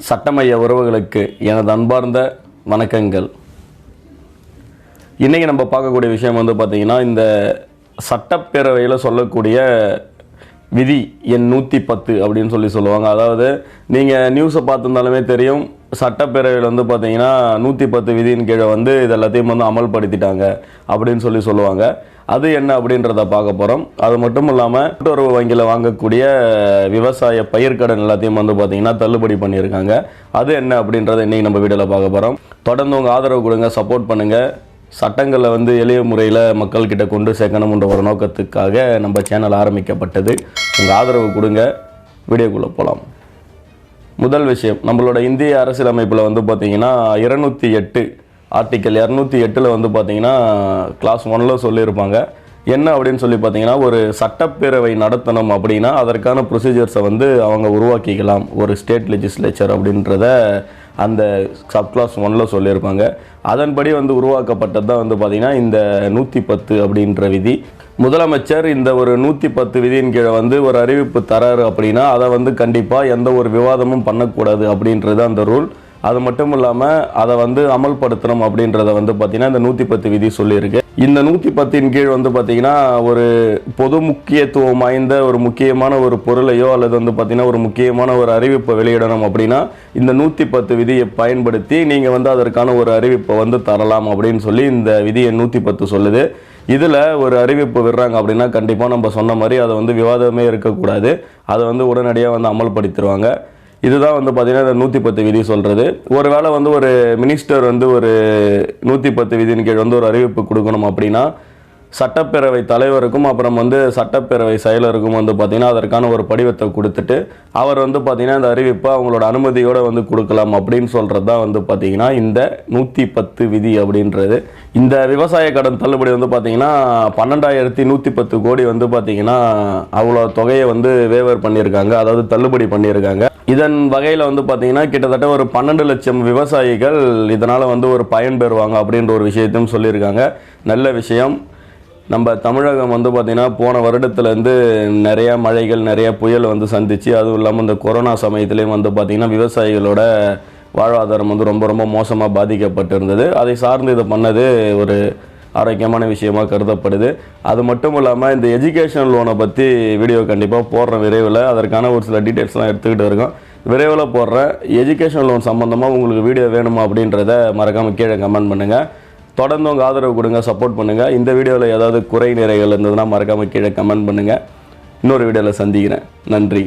சட்டமைய உறவுகளுக்கு எனது அன்பார்ந்த வணக்கங்கள். இன்றைக்கி நம்ம பார்க்கக்கூடிய விஷயம் வந்து பார்த்திங்கன்னா, இந்த சட்டப்பேரவையில் சொல்லக்கூடிய விதி எண் 110 அப்படின்னு சொல்லுவாங்க. அதாவது நீங்கள் நியூஸை பார்த்துருந்தாலுமே தெரியும், சட்டப்பேரவையில் வந்து பார்த்திங்கன்னா 110 விதியின் கீழே வந்து இது எல்லாத்தையும் வந்து அமல்படுத்திட்டாங்க அப்படின்னு சொல்லுவாங்க. அது என்ன அப்படின்றத பார்க்க போகிறோம். அது மட்டும் இல்லாமல் கூட்டுறவு வங்கியில் வாங்கக்கூடிய விவசாய பயிர்க்கடன் எல்லாத்தையும் வந்து பார்த்திங்கன்னா தள்ளுபடி பண்ணியிருக்காங்க. அது என்ன அப்படின்றத இன்றைக்கி நம்ம வீடியோவில் பார்க்க போகிறோம். தொடர்ந்து உங்கள் ஆதரவு கொடுங்க, சப்போர்ட் பண்ணுங்கள். சட்டங்களை வந்து எளிய முறையில் மக்கள்கிட்ட கொண்டு சேர்க்கணுன்ற ஒரு நோக்கத்துக்காக நம்ம சேனல் ஆரம்பிக்கப்பட்டது. உங்கள் ஆதரவு கொடுங்க. வீடியோக்குள்ளே போகலாம். முதல் விஷயம், நம்மளோட இந்திய அரசியலமைப்பில் வந்து பார்த்திங்கன்னா 208 ஆர்டிக்கல் 208 வந்து பார்த்திங்கன்னா கிளாஸ் 1 சொல்லியிருப்பாங்க. என்ன அப்படின்னு பார்த்தீங்கன்னா, ஒரு சட்டப்பேரவை நடத்தணும் அப்படின்னா அதற்கான ப்ரொசீஜர்ஸை வந்து அவங்க உருவாக்கிக்கலாம், ஒரு ஸ்டேட் லெஜிஸ்லேச்சர் அப்படின்றத அந்த சப் கிளாஸ் 1 சொல்லியிருப்பாங்க. அதன்படி வந்து உருவாக்கப்பட்டது தான் வந்து பார்த்திங்கன்னா இந்த 110 அப்படின்ற விதி. முதலமைச்சர் இந்த ஒரு 110 விதியின் கீழே வந்து ஒரு அறிவிப்பு தராரு அப்படின்னா அதை வந்து கண்டிப்பாக எந்த ஒரு விவாதமும் பண்ணக்கூடாது அப்படின்றது அந்த ரூல். அது மட்டும் இல்லாமல் அதை வந்து அமல்படுத்தணும் அப்படின்றத வந்து பார்த்திங்கன்னா இந்த 110 விதி சொல்லியிருக்கு. இந்த 110 கீழ் வந்து பார்த்திங்கன்னா ஒரு பொது முக்கியத்துவம் வாய்ந்த ஒரு முக்கியமான ஒரு பொருளையோ அல்லது வந்து பார்த்திங்கன்னா ஒரு முக்கியமான ஒரு அறிவிப்பை வெளியிடணும் அப்படின்னா இந்த 110 விதியை பயன்படுத்தி நீங்கள் வந்து அதற்கான ஒரு அறிவிப்பை வந்து தரலாம் அப்படின்னு சொல்லி இந்த விதியை 110 சொல்லுது. இதில் ஒரு அறிவிப்பு விடுறாங்க அப்படின்னா கண்டிப்பாக நம்ம சொன்ன மாதிரி அதை வந்து விவாதமே இருக்கக்கூடாது, அதை வந்து உடனடியாக வந்து அமல்படுத்திடுவாங்க. இதுதான் வந்து பார்த்திங்கன்னா இந்த 110 விதி சொல்கிறது. ஒரு வேளை வந்து ஒரு மினிஸ்டர் வந்து ஒரு 110 விதியின் கீழ் வந்து ஒரு அறிவிப்பு கொடுக்கணும் அப்படின்னா சட்டப்பேரவை தலைவருக்கும் அப்புறம் வந்து சட்டப்பேரவை செயலருக்கும் வந்து பார்த்திங்கன்னா அதற்கான ஒரு படிவத்தை கொடுத்துட்டு அவர் வந்து பார்த்திங்கன்னா இந்த அறிவிப்பை அவங்களோட அனுமதியோடு வந்து கொடுக்கலாம் அப்படின்னு சொல்கிறது தான் வந்து பார்த்திங்கன்னா இந்த 110 விதி அப்படின்றது. இந்த விவசாய கடன் தள்ளுபடி வந்து பார்த்திங்கன்னா 12,110 கோடி வந்து பார்த்திங்கன்னா அவ்வளோ தொகையை வந்து வேவர் பண்ணியிருக்காங்க, அதாவது தள்ளுபடி பண்ணியிருக்காங்க. இதன் வகையில் வந்து பார்த்திங்கன்னா கிட்டத்தட்ட ஒரு 12 லட்சம் விவசாயிகள் இதனால் வந்து ஒரு பயன்பெறுவாங்க அப்படின்ற ஒரு விஷயத்தையும் சொல்லியிருக்காங்க. நல்ல விஷயம். நம்ம தமிழகம் வந்து பார்த்திங்கன்னா போன வருடத்துலேருந்து நிறையா மழைகள் நிறையா புயல் வந்து சந்திச்சு, அதுவும் இல்லாமல் இந்த கொரோனா சமயத்துலேயும் வந்து பார்த்திங்கன்னா விவசாயிகளோட வாழ்வாதாரம் வந்து ரொம்ப ரொம்ப மோசமாக பாதிக்கப்பட்டிருந்தது. அதை சார்ந்து இதை பண்ணது ஒரு ஆரோக்கியமான விஷயமாக கருதப்படுது. அது மட்டும் இல்லாமல் இந்த எஜுகேஷன் லோனை பற்றி வீடியோ கண்டிப்பாக போடுறேன் விரைவில். அதற்கான ஒரு சில டீட்டெயில்ஸ்லாம் எடுத்துக்கிட்டு இருக்கோம், விரைவில் போடுறேன். எஜுகேஷன் லோன் சம்மந்தமாக உங்களுக்கு வீடியோ வேணுமா அப்படின்றத மறக்காமல் கீழே கமெண்ட் பண்ணுங்கள். தொடர்ந்து உங்கள் ஆதரவு கொடுங்க, சப்போர்ட் பண்ணுங்கள். இந்த வீடியோவில் ஏதாவது குறை நிறைகள் இருந்ததுன்னா மறக்காமல் கீழே கமெண்ட் பண்ணுங்கள். இன்னொரு வீடியோவில் சந்திக்கிறேன். நன்றி.